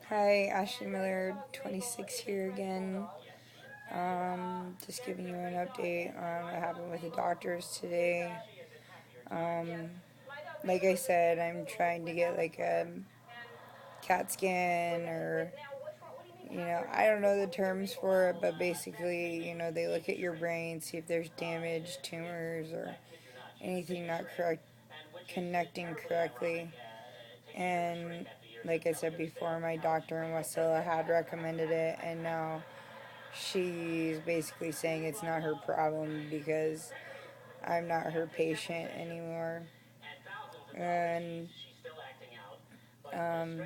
Hi, Ashley Miller, 26 here again. Just giving you an update on what happened with the doctors today. Um, like I said, I'm trying to get like a CAT scan or, I don't know the terms for it, but basically, they look at your brain, see if there's damage, tumors, or anything not correct, connecting correctly. And like I said before, my doctor in Wasilla had recommended it, and now she's basically saying it's not her problem because I'm not her patient anymore. And um,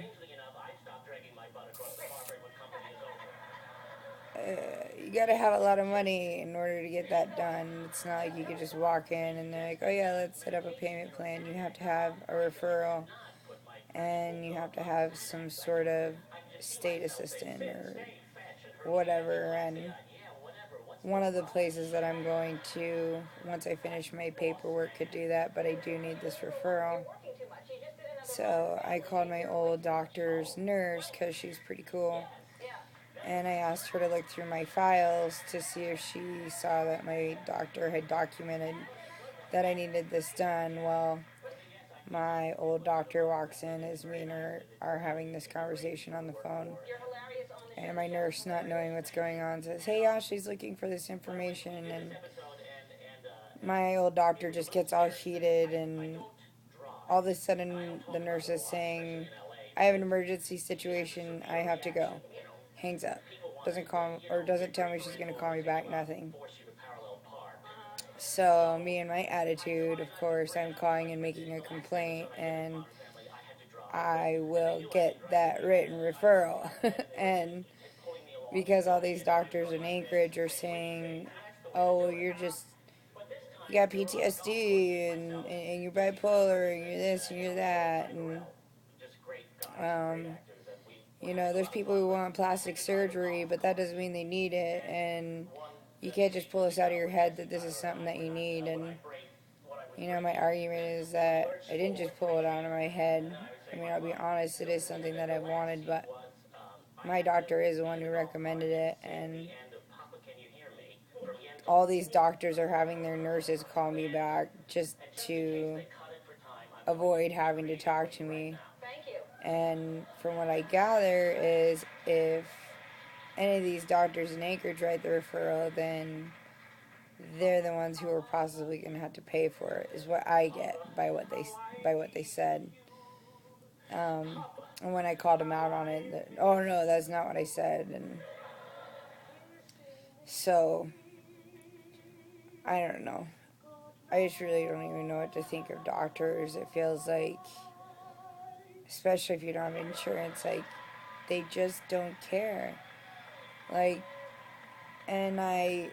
you gotta have a lot of money in order to get that done. It's not like you could just walk in and they're like, oh yeah, let's set up a payment plan. You have to have a referral and you have to have some sort of state assistant or whatever. And one of the places that I'm going to, once I finish my paperwork, could do that, but I do need this referral. So I called my old doctor's nurse because she's pretty cool. And I asked her to look through my files to see if she saw that my doctor had documented that I needed this done. Well, my old doctor walks in as me and her are having this conversation on the phone. And my nurse, not knowing what's going on, says, hey, Ashley's looking for this information. And my old doctor just gets all heated, and all of a sudden the nurse is saying, I have an emergency situation, I have to go. Hangs up. Doesn't call or doesn't tell me she's gonna call me back, nothing. So me and my attitude, of course, I'm calling and making a complaint, and I will get that written referral. And because all these doctors in Anchorage are saying, oh, well, you got PTSD and you're bipolar and you're this and you're that, and there's people who want plastic surgery, but that doesn't mean they need it, and you can't just pull this out of your head that this is something that you need. And my argument is that I didn't just pull it out of my head. I mean, I'll be honest, it is something that I've wanted, but my doctor is the one who recommended it, and all these doctors are having their nurses call me back just to avoid having to talk to me. And from what I gather is if any of these doctors in Anchorage write the referral, then they're the ones who are possibly going to have to pay for it, is what I get by what they said. And when I called them out on it, oh no, that's not what I said. And so I don't know. I just really don't even know what to think of doctors. It feels like, especially if you don't have insurance, like they just don't care. Like, and I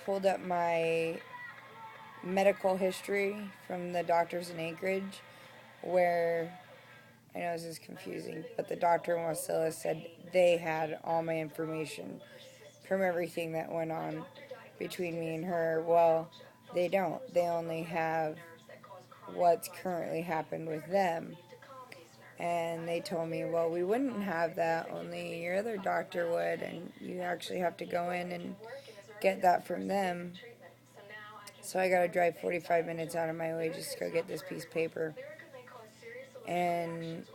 pulled up my medical history from the doctors in Anchorage, where I know this is confusing, but the doctor in Wasilla said they had all my information from everything that went on between me and her. Well, they don't. They only have what's currently happened with them. And they told me, well, we wouldn't have that, only your other doctor would, and you actually have to go in and get that from them. So I gotta drive 45 minutes out of my way just to go get this piece of paper. And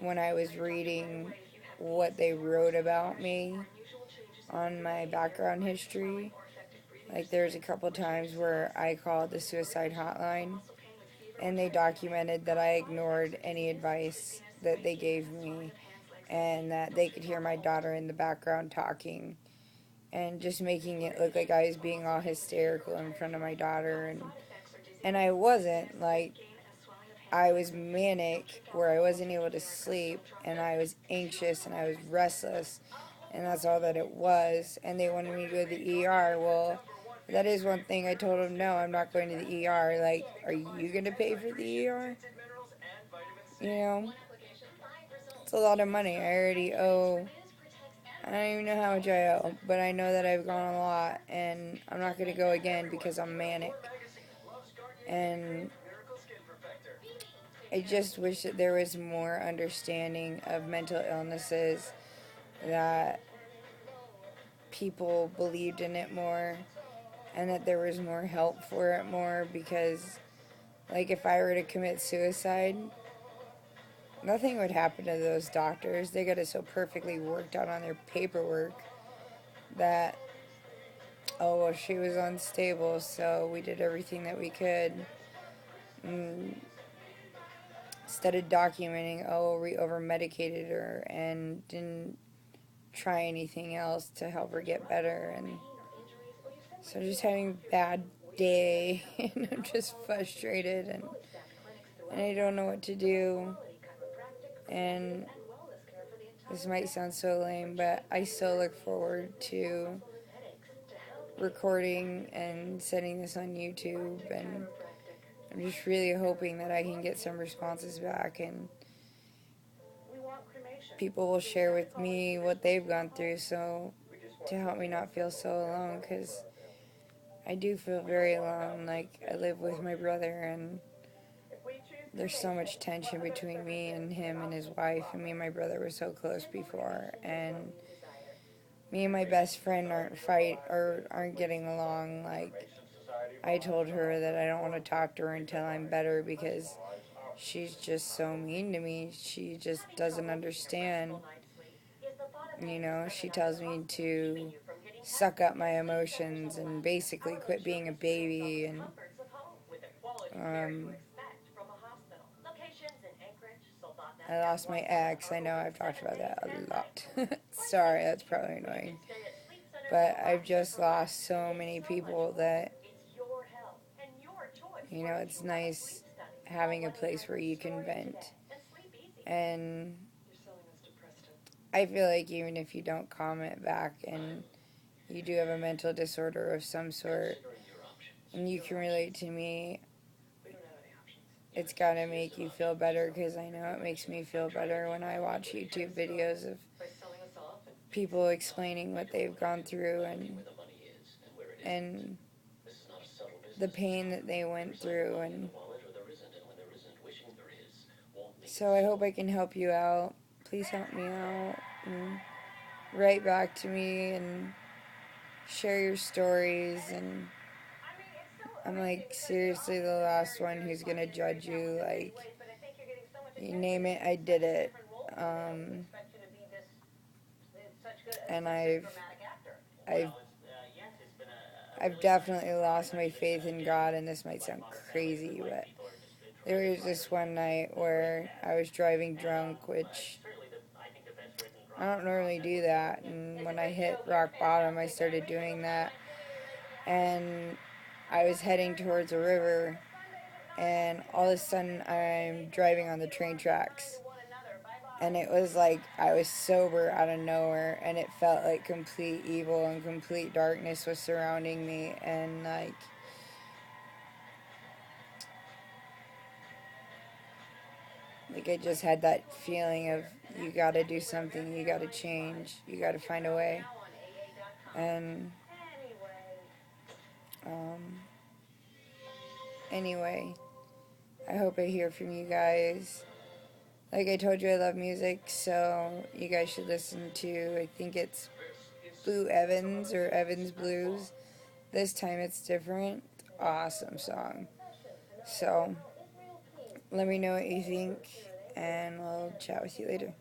when I was reading what they wrote about me on my background history, like there's a couple times where I called the suicide hotline and they documented that I ignored any advice that they gave me, and that they could hear my daughter in the background talking and just making it look like I was being all hysterical in front of my daughter, and I wasn't. Like, I was manic where I wasn't able to sleep, and I was anxious and I was restless, and that's all that it was. And they wanted me to go to the ER. Well, that is one thing I told them, no, I'm not going to the ER. Like, are you going to pay for the ER? You know, it's a lot of money. I already owe, I don't even know how much I owe, but I know that I've gone a lot, and I'm not going to go again because I'm manic. And I just wish that there was more understanding of mental illnesses, that people believed in it more, and that there was more help for it more, because, like, if I were to commit suicide, nothing would happen to those doctors. They got it so perfectly worked out on their paperwork that, oh, well, she was unstable, so we did everything that we could. And instead of documenting, oh, we over-medicated her and didn't try anything else to help her get better. And so just having a bad day, and I'm just frustrated, and I don't know what to do. And this might sound so lame, but I still look forward to recording and setting this on YouTube, and I'm just really hoping that I can get some responses back, and people will share with me what they've gone through, so to help me not feel so alone, because I do feel very alone. Like, I live with my brother, and there's so much tension between me and him and his wife, and me and my brother were so close before, and me and my best friend aren't getting along. Like, I told her that I don't want to talk to her until I'm better, because she's just so mean to me. She just doesn't understand. You know, she tells me to suck up my emotions and basically quit being a baby. And I lost my ex. I know I've talked about that a lot. Sorry, that's probably annoying. But I've just lost so many people that, you know, it's nice having a place where you can vent. And I feel like even if you don't comment back and you do have a mental disorder of some sort and you can relate to me, it's got to make you feel better, because I know it makes me feel better when I watch YouTube videos of people explaining what they've gone through, and the pain that they went through. And so I hope I can help you out. Please help me out and write back to me and share your stories. And I'm like seriously the last one who's gonna judge you. Like, you name it, I did it. And I've I've definitely lost my faith in God, and this might sound crazy, but there was this one night where I was driving drunk, which I don't normally do that, and when I hit rock bottom, I started doing that, and I was heading towards a river, and all of a sudden, I'm driving on the train tracks, and it was like I was sober out of nowhere, and it felt like complete evil and complete darkness was surrounding me, and like I just had that feeling of, you gotta do something, you gotta change, you gotta find a way. And anyway, I hope I hear from you guys. Like I told you, I love music, so you guys should listen to, I think it's Blue Evans or Evans Blues. This time it's different. Awesome song. So let me know what you think, and we'll chat with you later.